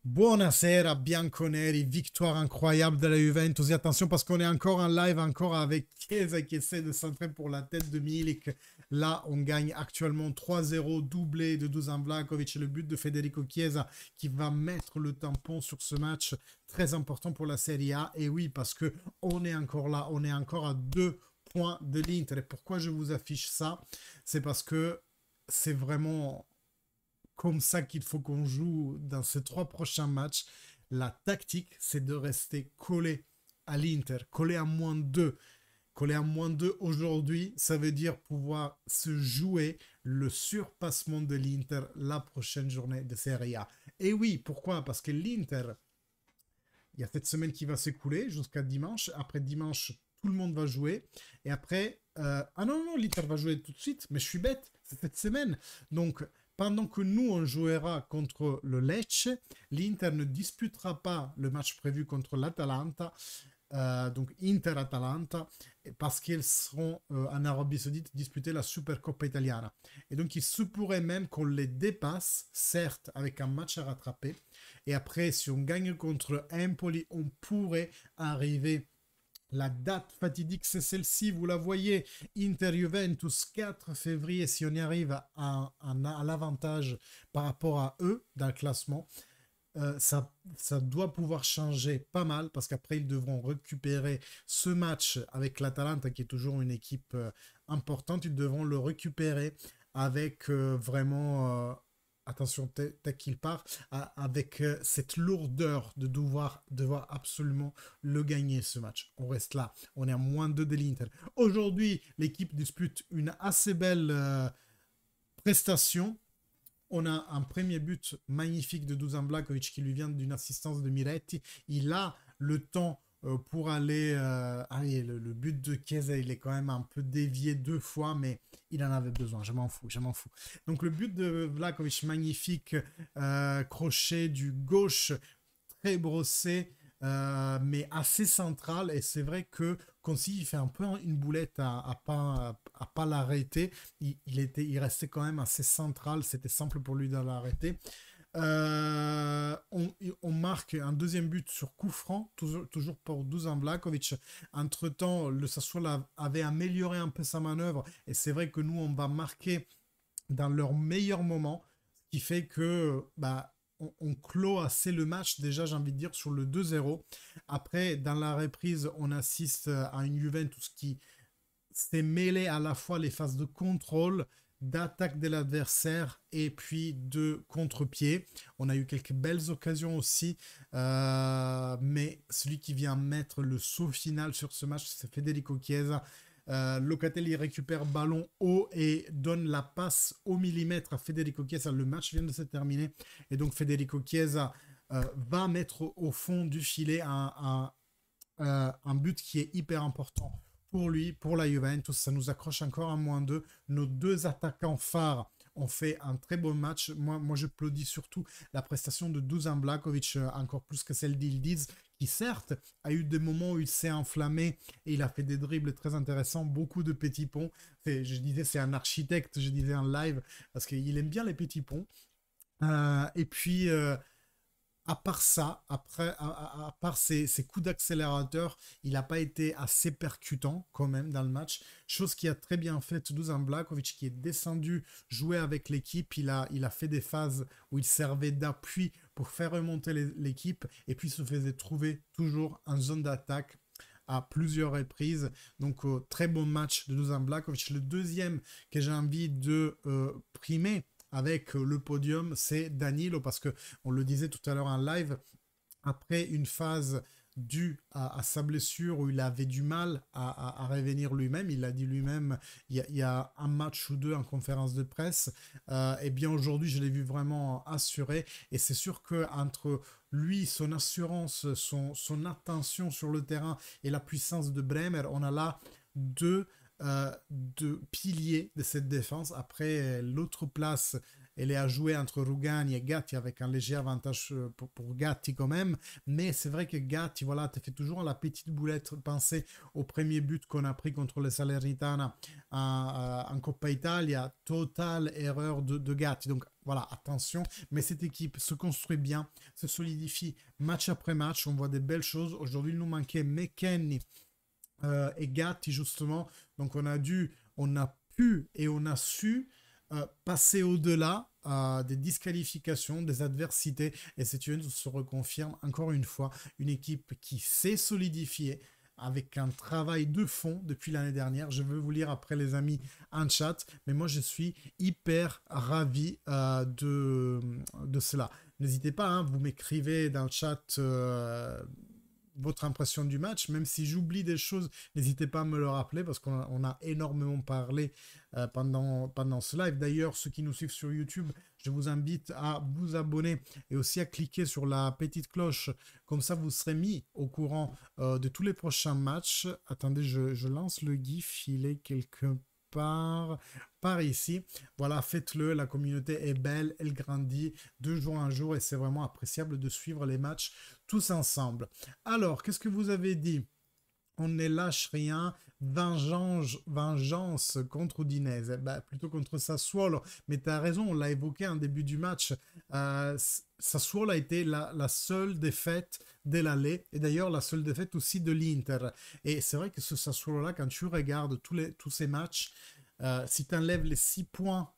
Buonasera, bianconeri, victoire incroyable de la Juventus. Et attention parce qu'on est encore en live, encore avec Chiesa qui essaie de centrer pour la tête de Milik. Là, on gagne actuellement 3-0, doublé de Dusan Vlahovic et le but de Federico Chiesa qui va mettre le tampon sur ce match très important pour la Serie A. Et oui, parce que on est encore là, on est encore à 2 points de l'Inter. Et pourquoi je vous affiche ça? C'est parce que c'est vraiment comme ça qu'il faut qu'on joue dans ces 3 prochains matchs. La tactique, c'est de rester collé à l'Inter, collé à -2. Collé à -2 aujourd'hui, ça veut dire pouvoir se jouer le surpassement de l'Inter la prochaine journée de Serie A. Et oui, pourquoi? Parce que l'Inter, il y a cette semaine qui va s'écouler jusqu'à dimanche. Après dimanche, tout le monde va jouer. Et après, ah non, non, l'Inter va jouer tout de suite, mais je suis bête, c'est cette semaine. Donc, pendant que nous, on jouera contre le Lecce, l'Inter ne disputera pas le match prévu contre l'Atalanta, donc Inter-Atalanta, parce qu'ils seront en Arabie Saoudite disputer la Supercoppa Italiana. Et donc, il se pourrait même qu'on les dépasse, certes, avec un match à rattraper. Et après, si on gagne contre Empoli, on pourrait arriver. La date fatidique, c'est celle-ci, vous la voyez, Inter-Juventus 4 février, si on y arrive à l'avantage par rapport à eux dans le classement, ça doit pouvoir changer pas mal parce qu'après ils devront récupérer ce match avec l'Atalanta qui est toujours une équipe importante, ils devront le récupérer avec vraiment attention, dès qu'il part, avec cette lourdeur de devoir absolument le gagner ce match. On reste là, on est à -2 de l'Inter. Aujourd'hui, l'équipe dispute une assez belle prestation. On a un premier but magnifique de Dusan Vlahovic qui lui vient d'une assistance de Miretti. Il a le temps pour aller. Allez, le but de Chiesa, il est quand même un peu dévié 2 fois, mais il en avait besoin. Je m'en fous, je m'en fous. Donc le but de Vlahovic, magnifique, crochet du gauche, très brossé, mais assez central. Et c'est vrai que Consi, il fait un peu une boulette à pas l'arrêter. Il restait quand même assez central. C'était simple pour lui de l'arrêter. On marque un deuxième but sur coup franc, toujours pour Dusan Vlahovic. Entre-temps, le Sassuolo avait amélioré un peu sa manœuvre. Et c'est vrai que nous, on va marquer dans leur meilleur moment, ce qui fait que on clôt assez le match, déjà j'ai envie de dire, sur le 2-0. Après, dans la reprise, on assiste à une Juventus qui s'est mêlée à la fois les phases de contrôle, d'attaque de l'adversaire et puis de contre-pied. On a eu quelques belles occasions aussi, mais celui qui vient mettre le saut final sur ce match, c'est Federico Chiesa. Locatelli récupère ballon haut et donne la passe au millimètre à Federico Chiesa. Le match vient de se terminer et donc Federico Chiesa va mettre au fond du filet un but qui est hyper important pour lui, pour la Juventus. Ça nous accroche encore à -2. Nos deux attaquants phares ont fait un très bon match. Moi je applaudis surtout la prestation de Dusan Vlahovic, encore plus que celle d'Ildiz, qui certes a eu des moments où il s'est enflammé et il a fait des dribbles très intéressants, beaucoup de petits ponts. Je disais, c'est un architecte, je disais en live, parce qu'il aime bien les petits ponts. Et puis, à part ça, à part ces coups d'accélérateur, il n'a pas été assez percutant quand même dans le match. Chose qui a très bien fait Dusan Vlahovic qui est descendu jouer avec l'équipe. Il a fait des phases où il servait d'appui pour faire remonter l'équipe et puis se faisait trouver toujours en zone d'attaque à plusieurs reprises. Donc, très bon match de Dusan Vlahovic. Le deuxième que j'ai envie de primer avec le podium, c'est Danilo, parce que on le disait tout à l'heure en live, après une phase due à sa blessure où il avait du mal à revenir lui-même, il l'a dit lui-même il y a un match ou deux en conférence de presse, et bien aujourd'hui je l'ai vu vraiment assuré, et c'est sûr que entre lui, son assurance, son attention sur le terrain et la puissance de Bremer, on a là deux piliers de cette défense. Après, l'autre place elle est à jouer entre Rugani et Gatti avec un léger avantage pour Gatti quand même. Mais c'est vrai que Gatti, voilà, te fait toujours la petite boulette. Pensez au premier but qu'on a pris contre le Salernitana en Coppa Italia. Totale erreur de Gatti. Donc voilà, attention. Mais cette équipe se construit bien, se solidifie match après match. On voit des belles choses. Aujourd'hui, il nous manquait McKennie et Gatti justement. Donc on a pu et on a su passer au-delà des disqualifications, des adversités. Et cette Juventus se reconfirme encore une fois une équipe qui s'est solidifiée avec un travail de fond depuis l'année dernière. Je veux vous lire après les amis en chat, mais moi je suis hyper ravi de cela. N'hésitez pas, hein, vous m'écrivez dans le chat votre impression du match, même si j'oublie des choses, n'hésitez pas à me le rappeler parce qu'on a énormément parlé pendant ce live. D'ailleurs, ceux qui nous suivent sur YouTube, je vous invite à vous abonner et aussi à cliquer sur la petite cloche, comme ça vous serez mis au courant de tous les prochains matchs. Attendez, je lance le GIF, il est quelque par ici. Voilà, faites-le, la communauté est belle, elle grandit de jour en jour et c'est vraiment appréciable de suivre les matchs tous ensemble. Alors, qu'est-ce que vous avez dit? On ne lâche rien, vengeance contre Udinese, bah, plutôt contre Sassuolo, mais tu as raison, on l'a évoqué en début du match, Sassuolo a été la seule défaite de l'aller, et d'ailleurs la seule défaite aussi de l'Inter, et c'est vrai que ce Sassuolo-là, quand tu regardes tous ces matchs, si tu enlèves les 6 points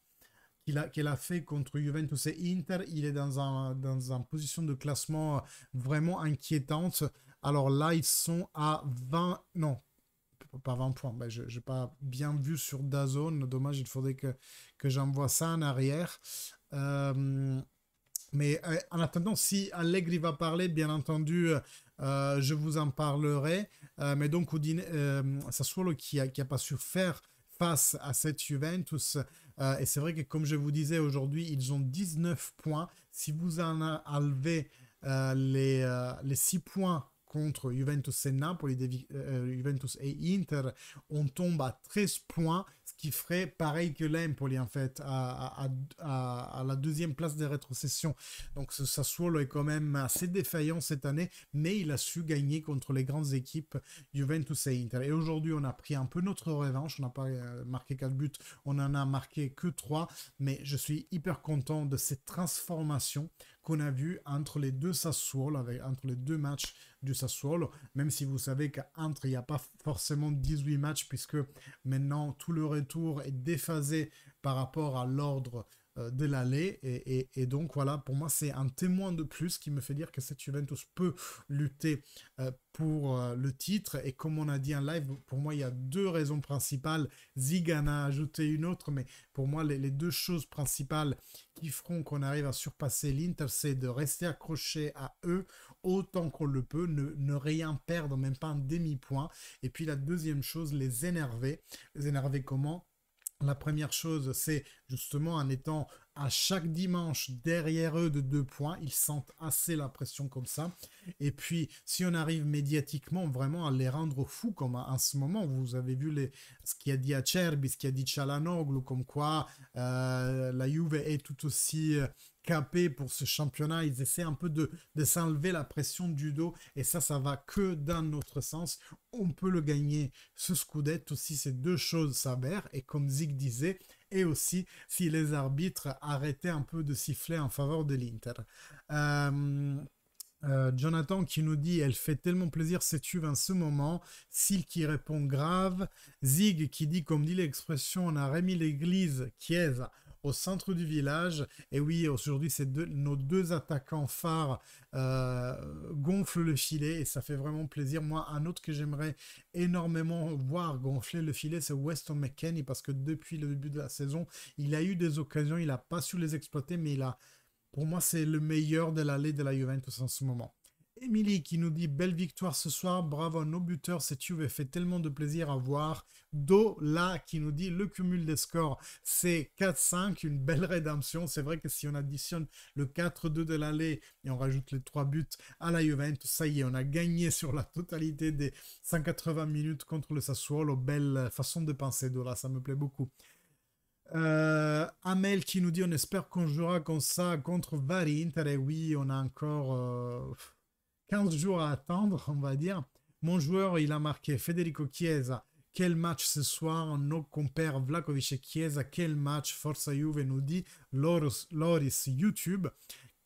qu'il a fait contre Juventus et Inter, il est dans une position de classement vraiment inquiétante. Alors là, ils sont à 20... Non, pas 20 points. Ben, je n'ai pas bien vu sur DAZN. Dommage, il faudrait que j'envoie ça en arrière. Mais en attendant, si Allegri va parler, bien entendu, je vous en parlerai. Mais donc, Sassuolo qui a pas su faire face à cette Juventus. Et c'est vrai que, comme je vous disais aujourd'hui, ils ont 19 points. Si vous en enlevez les 6 points contre Juventus et Napoli, Juventus et Inter, on tombe à 13 points, ce qui ferait pareil que l'Empoli en fait, à la deuxième place des rétrocessions. Donc ce Sassuolo est quand même assez défaillant cette année, mais il a su gagner contre les grandes équipes Juventus et Inter. Et aujourd'hui, on a pris un peu notre revanche, on n'a pas marqué 4 buts, on en a marqué que 3, mais je suis hyper content de cette transformation qu'on a vu entre les deux Sassuolo, entre les deux matchs du Sassuolo, même si vous savez qu'entre il n'y a pas forcément 18 matchs, puisque maintenant tout le retour est déphasé par rapport à l'ordre de l'aller, et donc voilà, pour moi c'est un témoin de plus qui me fait dire que cette Juventus peut lutter pour le titre, et comme on a dit en live, pour moi il y a deux raisons principales. Zig en a ajouté une autre, mais pour moi les deux choses principales qui feront qu'on arrive à surpasser l'Inter, c'est de rester accroché à eux autant qu'on le peut, ne rien perdre, même pas un demi-point, et puis la deuxième chose, les énerver comment? La première chose, c'est justement en étant à chaque dimanche derrière eux de 2 points, ils sentent assez la pression comme ça. Et puis, si on arrive médiatiquement vraiment à les rendre fous, comme en ce moment, vous avez vu ce qu'il a dit Acerbi, ce qu'il a dit Çalhanoğlu, comme quoi la Juve est tout aussi capé pour ce championnat. Ils essaient un peu de s'enlever la pression du dos, et ça va que dans notre sens. On peut le gagner, ce Scudetto, si ces deux choses s'avèrent, et comme Zig disait, et aussi si les arbitres arrêtaient un peu de siffler en faveur de l'Inter. Jonathan qui nous dit elle fait tellement plaisir cette Juve en ce moment. Sil qui répond grave. Zig qui dit comme dit l'expression on a remis l'église Chiesa au centre du village. Et oui, aujourd'hui, nos deux attaquants phares gonflent le filet et ça fait vraiment plaisir. Moi, un autre que j'aimerais énormément voir gonfler le filet, c'est Weston McKennie, parce que depuis le début de la saison, il a eu des occasions, il n'a pas su les exploiter, mais pour moi, c'est le meilleur de l'allée de la Juventus en ce moment. Émilie qui nous dit belle victoire ce soir, bravo à nos buteurs, cette Juve fait tellement de plaisir à voir. Dola qui nous dit le cumul des scores c'est 4-5, une belle rédemption. C'est vrai que si on additionne le 4-2 de l'aller et on rajoute les 3 buts à la Juventus, ça y est, on a gagné sur la totalité des 180 minutes contre le Sassuolo. Belle façon de penser Dola, ça me plaît beaucoup. Amel qui nous dit on espère qu'on jouera comme ça contre Bari Inter. Et oui, on a encore 15 jours à attendre, on va dire. Mon joueur, il a marqué Federico Chiesa. Quel match ce soir, nos compères Vlahovic et Chiesa. Quel match, Forza Juve nous dit Loris YouTube.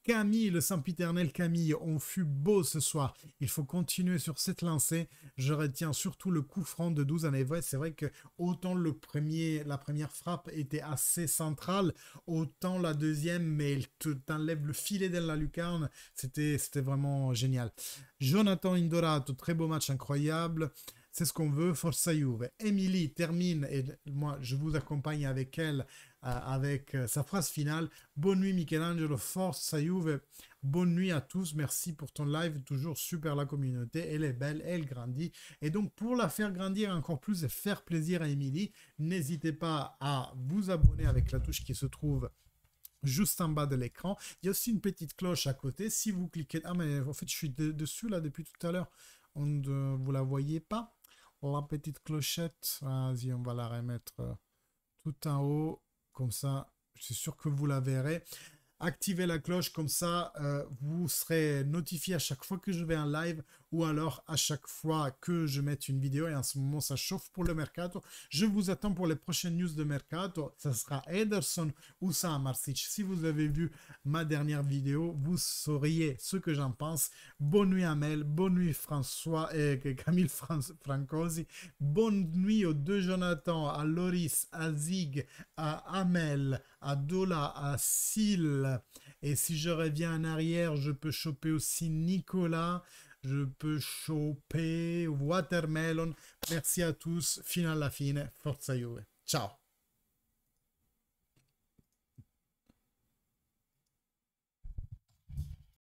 Camille, le sempiternel Camille, on fut beau ce soir. Il faut continuer sur cette lancée. Je retiens surtout le coup franc de 12 années. Ouais, c'est vrai que autant la première frappe était assez centrale, autant la deuxième, mais elle t'enlève le filet de la lucarne. C'était vraiment génial. Jonathan Indorato, très beau match, incroyable. C'est ce qu'on veut, Forza Juve. Emily termine, et moi je vous accompagne avec elle, avec sa phrase finale. Bonne nuit Michelangelo, Forza Juve. Bonne nuit à tous, merci pour ton live, toujours super la communauté, elle est belle, elle grandit. Et donc pour la faire grandir encore plus et faire plaisir à Emily, n'hésitez pas à vous abonner avec la touche qui se trouve juste en bas de l'écran. Il y a aussi une petite cloche à côté. Si vous cliquez... Ah mais en fait je suis dessus là depuis tout à l'heure. Vous la voyez pas. La petite clochette. Vas-y, on va la remettre tout en haut. Comme ça, je suis sûr que vous la verrez. Activez la cloche, comme ça, vous serez notifié à chaque fois que je vais en live ou alors à chaque fois que je mette une vidéo. Et en ce moment, ça chauffe pour le Mercato. Je vous attends pour les prochaines news de Mercato. Ça sera Ederson ou Marsic. Si vous avez vu ma dernière vidéo, vous sauriez ce que j'en pense. Bonne nuit Amel, bonne nuit François et Camille Francosi. Bonne nuit aux deux Jonathan, à Loris, à Zig, à Amel, à Dola, à Sil. Et si je reviens en arrière, je peux choper aussi Nicolas. Je peux choper Watermelon. Merci à tous. Fino alla fine. Forza Juve. Ciao.